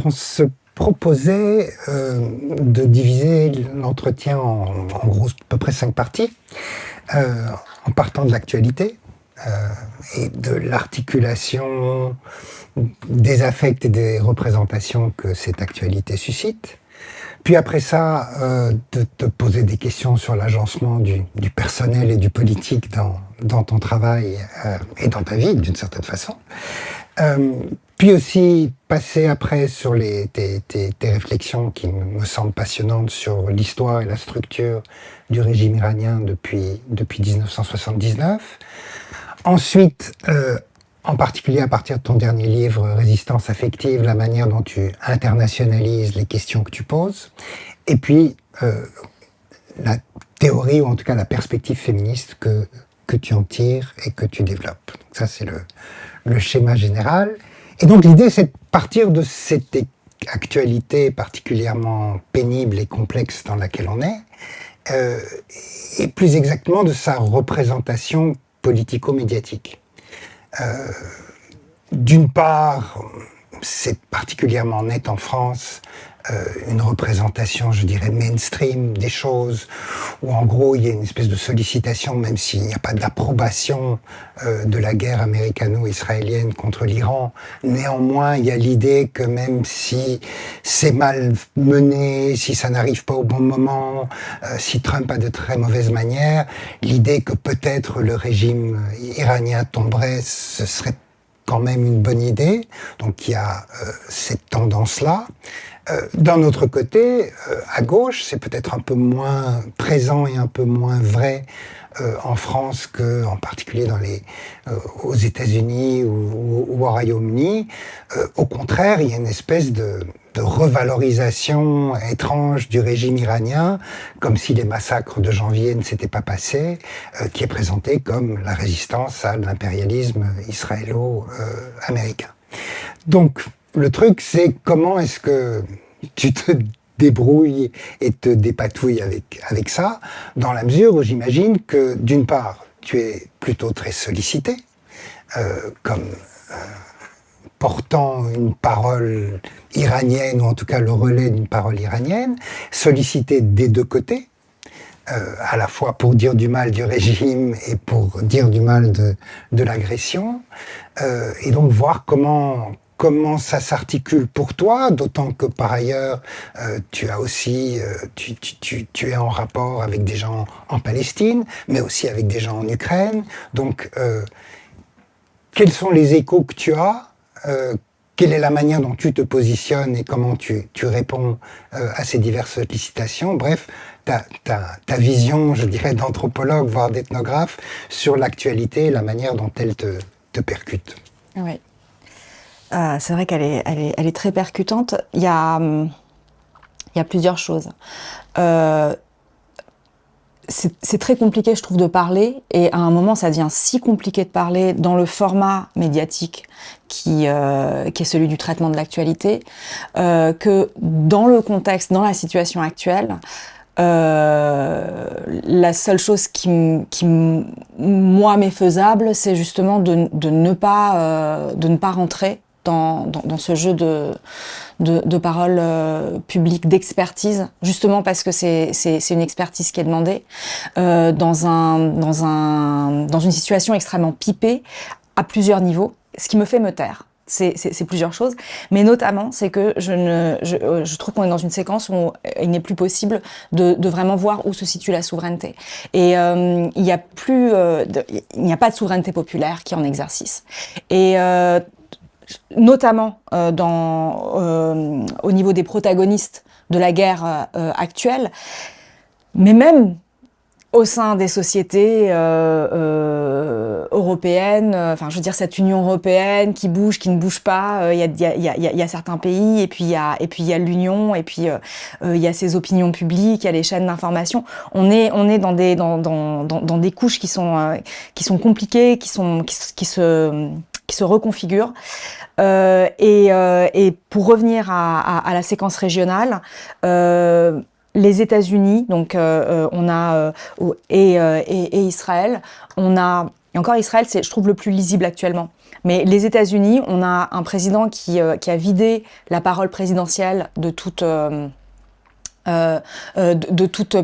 Alors, on se proposait de diviser l'entretien en gros à peu près 5 parties, en partant de l'actualité et de l'articulation des affects et des représentations que cette actualité suscite. Puis après ça, de te poser des questions sur l'agencement du personnel et du politique dans ton travail et dans ta vie, d'une certaine façon. Puis aussi passer après sur tes réflexions qui me semblent passionnantes sur l'histoire et la structure du régime iranien depuis 1979. Ensuite, en particulier à partir de ton dernier livre, Résistance affective, la manière dont tu internationalises les questions que tu poses. Et puis, la théorie, ou en tout cas la perspective féministe que tu en tires et que tu développes. Donc ça, c'est le schéma général. Et donc l'idée, c'est de partir de cette actualité particulièrement pénible et complexe dans laquelle on est, et plus exactement de sa représentation politico-médiatique. D'une part, c'est particulièrement net en France, une représentation, je dirais, mainstream des choses, où en gros il y a une espèce de sollicitation, même s'il n'y a pas d'approbation de la guerre américano-israélienne contre l'Iran. Néanmoins, il y a l'idée que même si c'est mal mené, si ça n'arrive pas au bon moment, si Trump a de très mauvaises manières, l'idée que peut-être le régime iranien tomberait, ce serait quand même une bonne idée. Donc il y a cette tendance-là. D'un autre côté, à gauche, c'est peut-être un peu moins présent et un peu moins vrai en France qu'en particulier aux États-Unis ou au Royaume-Uni. Au contraire, il y a une espèce de revalorisation étrange du régime iranien, comme si les massacres de janvier ne s'étaient pas passés, qui est présenté comme la résistance à l'impérialisme israélo-américain. Donc, le truc, c'est comment est-ce que tu te débrouilles et te dépatouilles avec ça, dans la mesure où j'imagine que, d'une part, tu es plutôt très sollicité, comme portant une parole iranienne, ou en tout cas le relais d'une parole iranienne, sollicité des deux côtés, à la fois pour dire du mal du régime et pour dire du mal de l'agression, et donc voir comment ça s'articule pour toi, d'autant que par ailleurs tu as aussi tu es en rapport avec des gens en Palestine, mais aussi avec des gens en Ukraine. Donc quels sont les échos que tu as, quelle est la manière dont tu te positionnes et comment tu réponds à ces diverses sollicitations. Bref, ta vision, je dirais, d'anthropologue, voire d'ethnographe, sur l'actualité et la manière dont elle te percute. Oui. C'est vrai qu'elle est très percutante. Il y a plusieurs choses. C'est très compliqué, je trouve, de parler, et à un moment, ça devient si compliqué de parler dans le format médiatique qui est celui du traitement de l'actualité, que dans le contexte, dans la situation actuelle, la seule chose qui moi m'est faisable, c'est justement de ne pas rentrer dans ce jeu de parole publique, d'expertise, justement parce que c'est une expertise qui est demandée dans une situation extrêmement pipée à plusieurs niveaux, ce qui me fait me taire. C'est plusieurs choses, mais notamment c'est que je trouve qu'on est dans une séquence où il n'est plus possible de vraiment voir où se situe la souveraineté. Et il n'y a pas de souveraineté populaire qui est en exercice. Et notamment au niveau des protagonistes de la guerre actuelle, mais même au sein des sociétés européennes, enfin, je veux dire, cette Union européenne qui bouge, qui ne bouge pas. Il y a certains pays, et puis il y a l'Union, et puis il y a ces opinions publiques, il y a les chaînes d'information. On est dans des couches qui sont compliquées, qui se reconfigurent. Et pour revenir à la séquence régionale, les États-Unis, donc on a et Israël, on a Et encore, Israël, c'est, je trouve, le plus lisible actuellement. Mais les États-Unis, on a un président qui a vidé la parole présidentielle de toute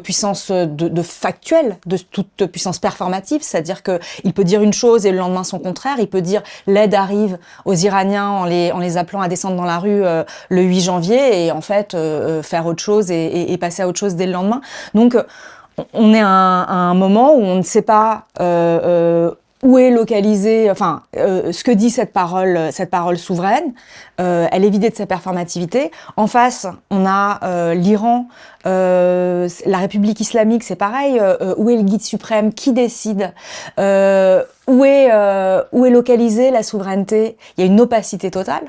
puissance de factuelle, de toute puissance performative, c'est-à-dire que il peut dire une chose et le lendemain son contraire. Il peut dire l'aide arrive aux Iraniens en les appelant à descendre dans la rue le 8 janvier et en fait faire autre chose et passer à autre chose dès le lendemain. Donc on est à un moment où on ne sait pas où est localisée, enfin, ce que dit cette parole souveraine. Elle est vidée de sa performativité. En face, on a l'Iran, la République islamique, c'est pareil. Où est le guide suprême? Qui décide? Où est localisée la souveraineté? Il y a une opacité totale.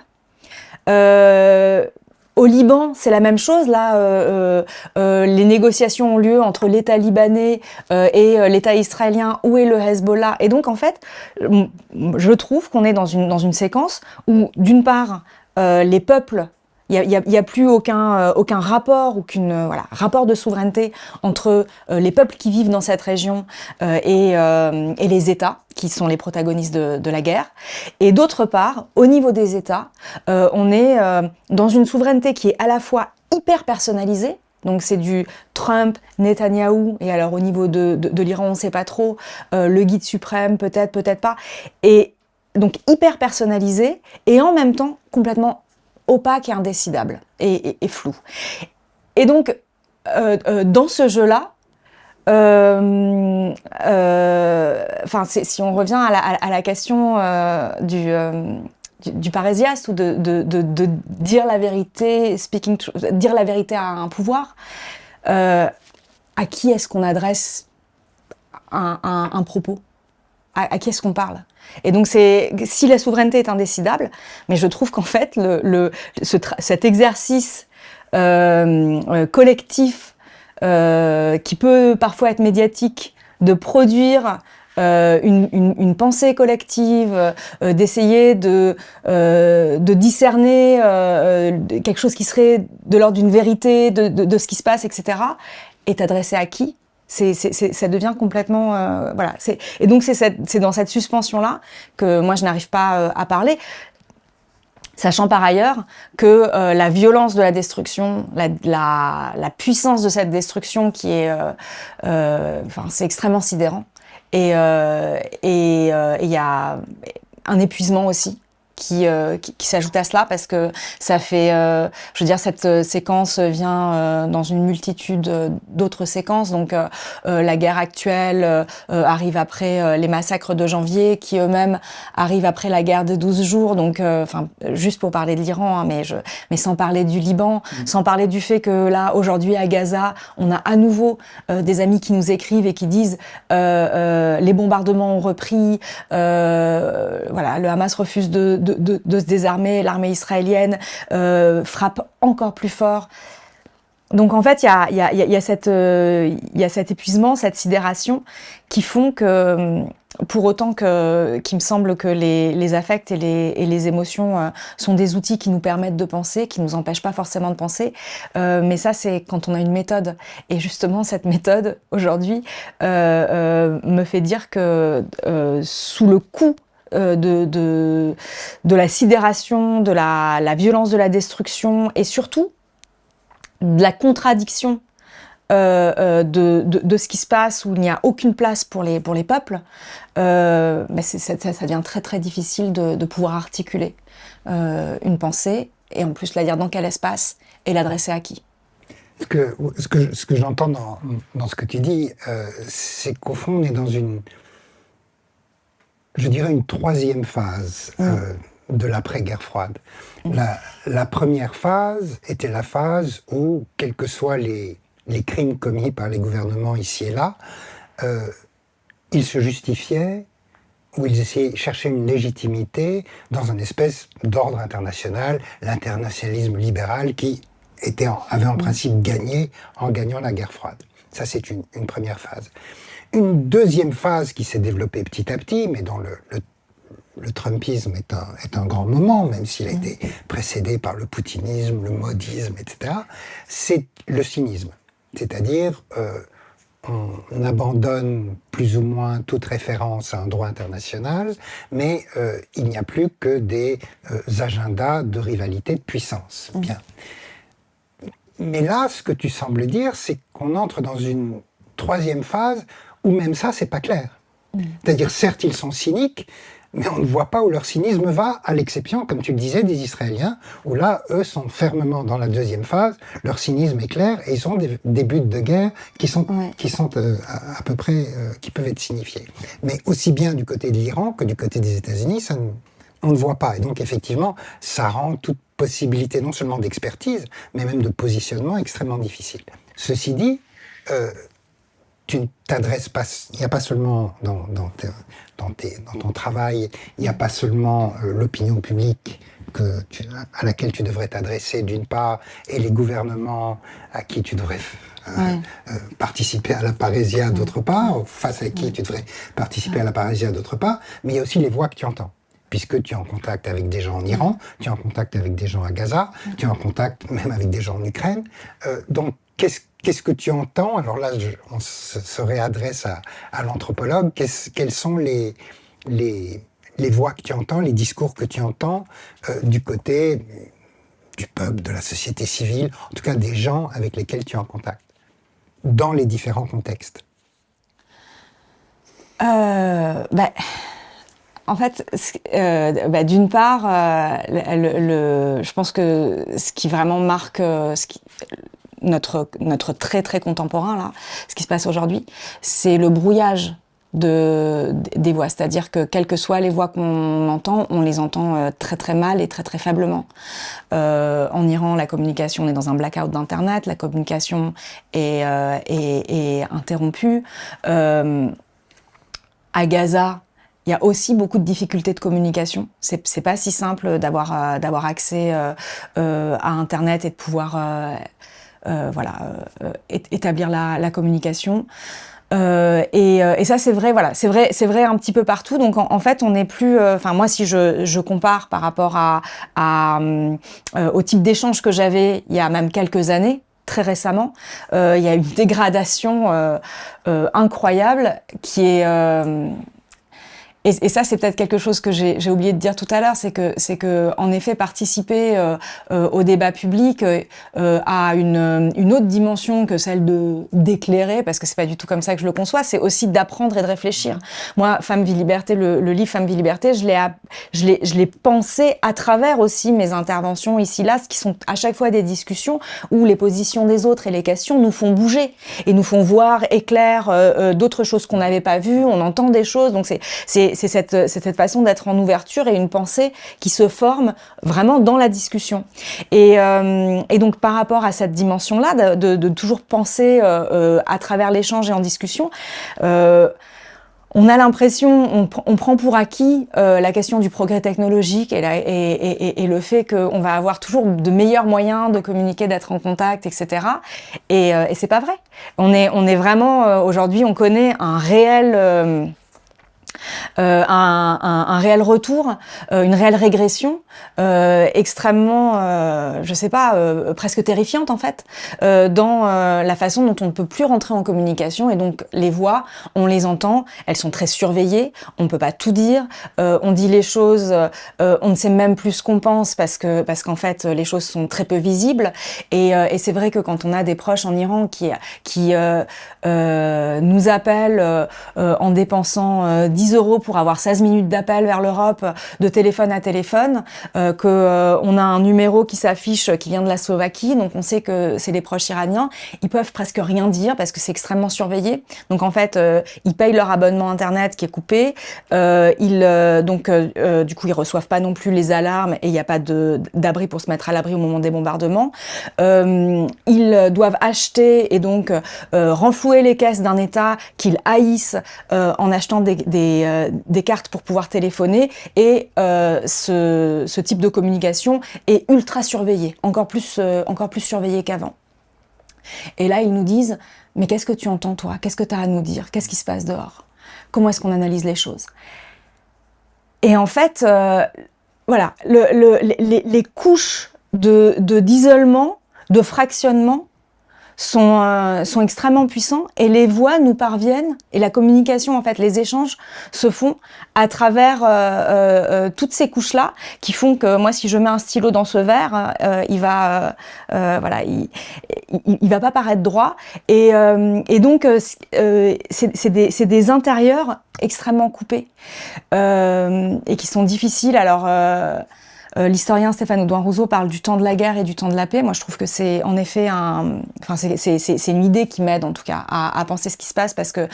Au Liban, c'est la même chose. Là, les négociations ont lieu entre l'État libanais et l'État israélien. Où est le Hezbollah? Et donc, en fait, je trouve qu'on est dans une séquence où, d'une part, les peuples, il y a plus aucun rapport, rapport de souveraineté entre les peuples qui vivent dans cette région et les États qui sont les protagonistes de la guerre. Et d'autre part, au niveau des États, on est dans une souveraineté qui est à la fois hyper personnalisée. Donc c'est du Trump, Netanyahou, et alors au niveau de l'Iran, on ne sait pas trop, le guide suprême, peut-être pas. Et donc hyper personnalisé et en même temps complètement opaque et indécidable et flou. Et donc, dans ce jeu-là, si on revient à la question du parésiaste ou de dire la vérité, dire la vérité à un pouvoir, à qui est-ce qu'on adresse un propos? À qui est-ce qu'on parle? Et donc, si la souveraineté est indécidable, mais je trouve qu'en fait, cet exercice collectif, qui peut parfois être médiatique, de produire une pensée collective, d'essayer de discerner quelque chose qui serait de l'ordre d'une vérité, de ce qui se passe, etc., est adressé à qui? Ça devient complètement voilà. Et donc c'est dans cette suspension-là que moi je n'arrive pas à parler, sachant par ailleurs que la violence de la destruction, la puissance de cette destruction qui est, c'est extrêmement sidérant. Et il y a un épuisement aussi qui s'ajoute à cela, parce que ça fait, je veux dire, cette séquence vient dans une multitude d'autres séquences. Donc la guerre actuelle arrive après les massacres de janvier, qui eux-mêmes arrivent après la guerre de 12 jours. Donc, juste pour parler de l'Iran, hein, mais sans parler du Liban, sans parler du fait que là, aujourd'hui, à Gaza, on a à nouveau des amis qui nous écrivent et qui disent les bombardements ont repris, voilà, le Hamas refuse de se désarmer, l'armée israélienne frappe encore plus fort. Donc en fait, il y a cet épuisement, cette sidération qui font que, pour autant qu'il me semble que les affects et les émotions sont des outils qui nous permettent de penser, qui nous empêchent pas forcément de penser, mais ça c'est quand on a une méthode. Et justement, cette méthode, aujourd'hui, me fait dire que sous le coup de la sidération, de la violence de la destruction, et surtout de la contradiction de ce qui se passe, où il n'y a aucune place pour les peuples, ça devient très très difficile de pouvoir articuler une pensée, et en plus la dire dans quel espace et l'adresser à qui. Ce que j'entends dans ce que tu dis, c'est qu'au fond on est dans je dirais une troisième phase de l'après-guerre froide. La première phase était la phase où, quels que soient les crimes commis par les gouvernements ici et là, ils se justifiaient, où ils cherchaient une légitimité dans une espèce d'ordre international, l'internationalisme libéral qui avait en principe gagné en gagnant la guerre froide. Ça, c'est une première phase. Une deuxième phase qui s'est développée petit à petit, mais dont le trumpisme est un grand moment, même s'il a été précédé par le poutinisme, le modisme, etc., c'est le cynisme. C'est-à-dire, on abandonne plus ou moins toute référence à un droit international, mais il n'y a plus que des agendas de rivalité de puissance. Bien. Mais là, ce que tu sembles dire, c'est qu'on entre dans une troisième phase où même ça, c'est pas clair. C'est-à-dire, certes, ils sont cyniques, mais on ne voit pas où leur cynisme va, à l'exception, comme tu le disais, des Israéliens, où là, eux sont fermement dans la deuxième phase, leur cynisme est clair, et ils ont des buts de guerre qui sont à peu près, qui peuvent être signifiés. Mais aussi bien du côté de l'Iran que du côté des États-Unis, on ne voit pas. Et donc, effectivement, ça rend toute possibilité non seulement d'expertise, mais même de positionnement extrêmement difficile. Ceci dit, tu ne t'adresses pas, il n'y a pas seulement dans ton travail, il n'y a pas seulement l'opinion publique à laquelle tu devrais t'adresser d'une part, et les gouvernements à qui tu devrais participer à la parésia d'autre part, face à qui tu devrais participer à la parésia d'autre part, mais il y a aussi les voix que tu entends. Puisque tu es en contact avec des gens en Iran, tu es en contact avec des gens à Gaza, tu es en contact même avec des gens en Ukraine. Donc, qu'est-ce que tu entends? Alors là, on se réadresse à l'anthropologue. Quelles sont les voix que tu entends, les discours que tu entends du côté du peuple, de la société civile, en tout cas des gens avec lesquels tu es en contact, dans les différents contextes? En fait, d'une part, je pense que ce qui vraiment marque notre très très contemporain là, ce qui se passe aujourd'hui, c'est le brouillage des voix. C'est-à-dire que quelles que soient les voix qu'on entend, on les entend très très mal et très très faiblement. En Iran, la communication, on est dans un blackout d'internet, la communication est interrompue. À Gaza, il y a aussi beaucoup de difficultés de communication. C'est pas si simple d'avoir accès à Internet et de pouvoir établir la communication. Et ça c'est vrai, voilà, c'est vrai un petit peu partout. Donc en fait, on n'est plus. Moi, si je compare par rapport au type d'échange que j'avais il y a même quelques années. Très récemment, il y a une dégradation incroyable qui est et ça, c'est peut-être quelque chose que j'ai oublié de dire tout à l'heure, c'est que en effet, participer au débat public a une autre dimension que celle d'éclairer, parce que c'est pas du tout comme ça que je le conçois. C'est aussi d'apprendre et de réfléchir. Moi, Femme, Vie, Liberté, le livre Femme, Vie, Liberté, je l'ai pensé à travers aussi mes interventions ici là, ce qui sont à chaque fois des discussions où les positions des autres et les questions nous font bouger et nous font voir éclair d'autres choses qu'on n'avait pas vues. On entend des choses, donc c'est cette façon d'être en ouverture et une pensée qui se forme vraiment dans la discussion. Et donc par rapport à cette dimension-là, de toujours penser à travers l'échange et en discussion, on a l'impression, on prend pour acquis la question du progrès technologique et le fait qu'on va avoir toujours de meilleurs moyens de communiquer, d'être en contact, etc. Et c'est pas vrai. On est vraiment aujourd'hui, on connaît un réel un réel retour, une réelle régression extrêmement, je sais pas, presque terrifiante en fait, dans la façon dont on ne peut plus rentrer en communication. Et donc les voix, on les entend, elles sont très surveillées, on ne peut pas tout dire, on dit les choses, on ne sait même plus ce qu'on pense parce qu'en fait les choses sont très peu visibles. Et c'est vrai que quand on a des proches en Iran qui nous appellent en dépensant 10 € pour avoir 16 minutes d'appel vers l'Europe, de téléphone à téléphone, on a un numéro qui s'affiche qui vient de la Slovaquie, donc on sait que c'est des proches iraniens, ils peuvent presque rien dire parce que c'est extrêmement surveillé. Donc en fait, ils payent leur abonnement internet qui est coupé, du coup ils reçoivent pas non plus les alarmes et il n'y a pas d'abri pour se mettre à l'abri au moment des bombardements. Ils doivent acheter et donc renflouer les caisses d'un État qu'ils haïssent en achetant des cartes pour pouvoir téléphoner, et ce type de communication est ultra surveillé, encore plus surveillé qu'avant. Et là, ils nous disent « Mais qu'est-ce que tu entends, toi? Qu'est-ce que tu as à nous dire? Qu'est-ce qui se passe dehors? Comment est-ce qu'on analyse les choses ?» Et en fait, voilà, les couches d'isolement, de fractionnement sont extrêmement puissants et les voix nous parviennent et la communication, en fait, les échanges se font à travers toutes ces couches-là qui font que moi, si je mets un stylo dans ce verre, il va pas paraître droit et donc c'est des intérieurs extrêmement coupés et qui sont difficiles. Alors l'historien Stéphane Audouin-Rousseau parle du temps de la guerre et du temps de la paix. Moi, je trouve que c'est en effet c'est une idée qui m'aide en tout cas à penser ce qui se passe parce que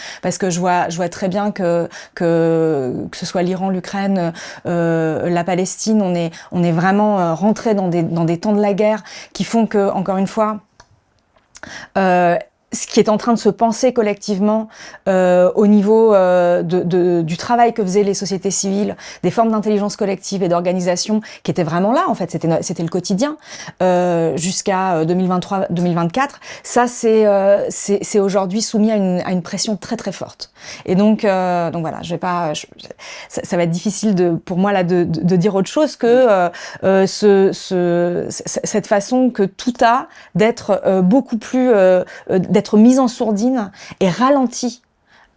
je vois très bien que ce soit l'Iran, l'Ukraine, la Palestine, on est vraiment rentré dans des temps de la guerre qui font que, encore une fois, ce qui est en train de se penser collectivement au niveau du travail que faisaient les sociétés civiles, des formes d'intelligence collective et d'organisation qui étaient vraiment là, en fait, c'était le quotidien jusqu'à 2023-2024. Ça, c'est aujourd'hui soumis à une pression très très forte. Et donc voilà, ça va être difficile pour moi là de dire autre chose que cette façon que tout a d'être beaucoup plus d'être mise en sourdine et ralentie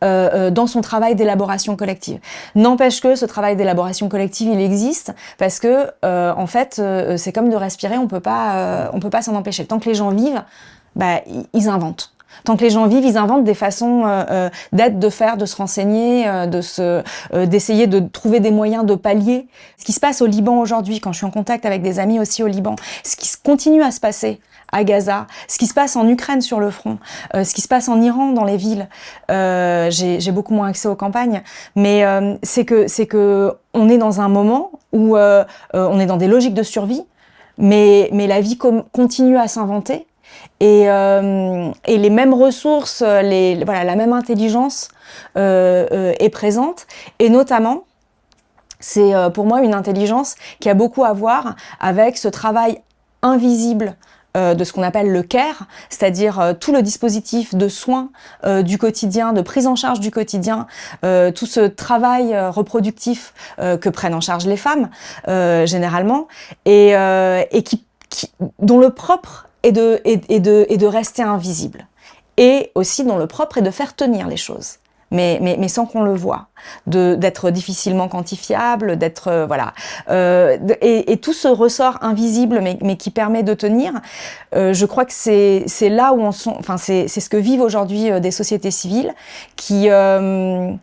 dans son travail d'élaboration collective. N'empêche que ce travail d'élaboration collective, il existe parce que en fait, c'est comme de respirer, on peut pas s'en empêcher. Tant que les gens vivent, ils inventent. Tant que les gens vivent, ils inventent des façons d'être, de faire, de se renseigner, d'essayer de trouver des moyens de pallier. Ce qui se passe au Liban aujourd'hui, quand je suis en contact avec des amis aussi au Liban, ce qui continue à se passer à Gaza, ce qui se passe en Ukraine sur le front, ce qui se passe en Iran dans les villes. J'ai beaucoup moins accès aux campagnes, mais c'est que on est dans un moment où on est dans des logiques de survie, mais la vie continue à s'inventer. Et les mêmes ressources, la même intelligence est présente, et notamment, c'est pour moi une intelligence qui a beaucoup à voir avec ce travail invisible de ce qu'on appelle le care, c'est-à-dire tout le dispositif de soins du quotidien, de prise en charge du quotidien, tout ce travail reproductif que prennent en charge les femmes généralement, et dont le propre est de rester invisible, et aussi dont le propre est de faire tenir les choses. Mais sans qu'on le voit, d'être difficilement quantifiable, d'être et tout ce ressort invisible, mais qui permet de tenir. Je crois que c'est là où c'est ce que vivent aujourd'hui des sociétés civiles qui vivent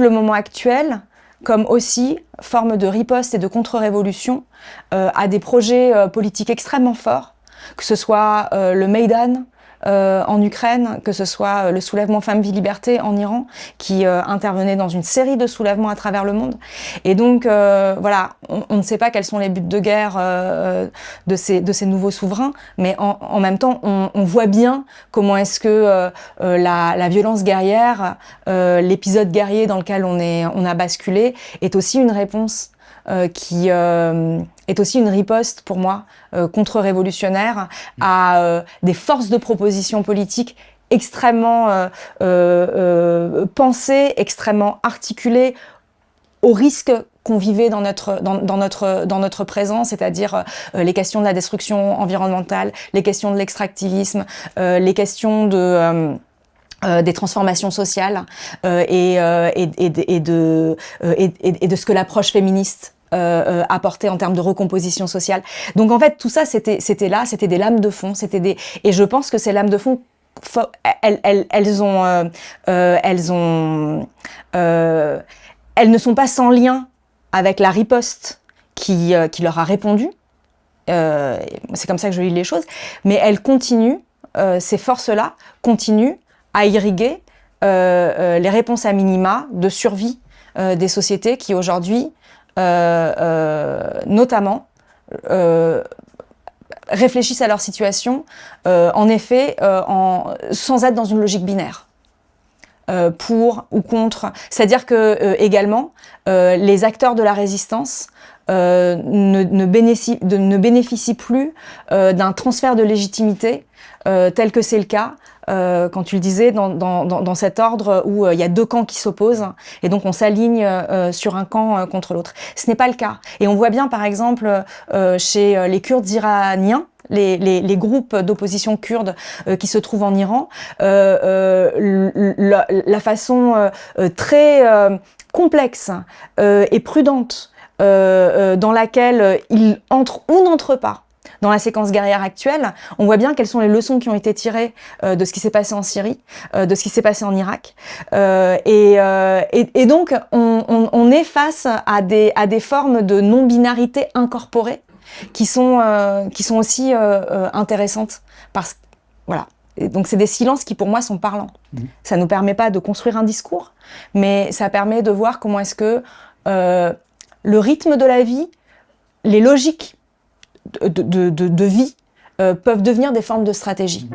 le moment actuel comme aussi forme de riposte et de contre-révolution à des projets politiques extrêmement forts, que ce soit le Maïdan en Ukraine, que ce soit le soulèvement Femmes, Vie, Liberté en Iran, qui intervenait dans une série de soulèvements à travers le monde. Et donc, on ne sait pas quels sont les buts de guerre de ces nouveaux souverains, mais en même temps, on voit bien comment est-ce que la violence guerrière, l'épisode guerrier dans lequel on a basculé, est aussi une réponse qui est aussi une riposte pour moi contre-révolutionnaire à des forces de proposition politique extrêmement pensées, extrêmement articulées au risque qu'on vivait dans notre présent, c'est-à-dire les questions de la destruction environnementale, les questions de l'extractivisme, les questions des transformations sociales et de ce que l'approche féministe apporter en termes de recomposition sociale. Donc en fait tout ça c'était des lames de fond, et je pense que ces lames de fond elles ne sont pas sans lien avec la riposte qui leur a répondu. C'est comme ça que je lis les choses, mais elles continuent, ces forces-là continuent à irriguer les réponses à minima de survie des sociétés qui aujourd'hui notamment réfléchissent à leur situation, en effet, sans être dans une logique binaire, pour ou contre. C'est-à-dire que également, les acteurs de la résistance ne bénéficient plus d'un transfert de légitimité tel que c'est le cas quand tu le disais, dans cet ordre où il y a deux camps qui s'opposent, et donc on s'aligne sur un camp contre l'autre. Ce n'est pas le cas. Et on voit bien, par exemple, chez les Kurdes iraniens, les groupes d'opposition kurdes qui se trouvent en Iran, la façon très complexe et prudente dans laquelle ils entrent ou n'entrent pas dans la séquence guerrière actuelle, on voit bien quelles sont les leçons qui ont été tirées de ce qui s'est passé en Syrie, de ce qui s'est passé en Irak. Et donc, on est face à des formes de non-binarité incorporée qui sont aussi intéressantes. Voilà. Et donc, c'est des silences qui, pour moi, sont parlants. Ça ne nous permet pas de construire un discours, mais ça permet de voir comment est-ce que le rythme de la vie, les logiques de vie peuvent devenir des formes de stratégie.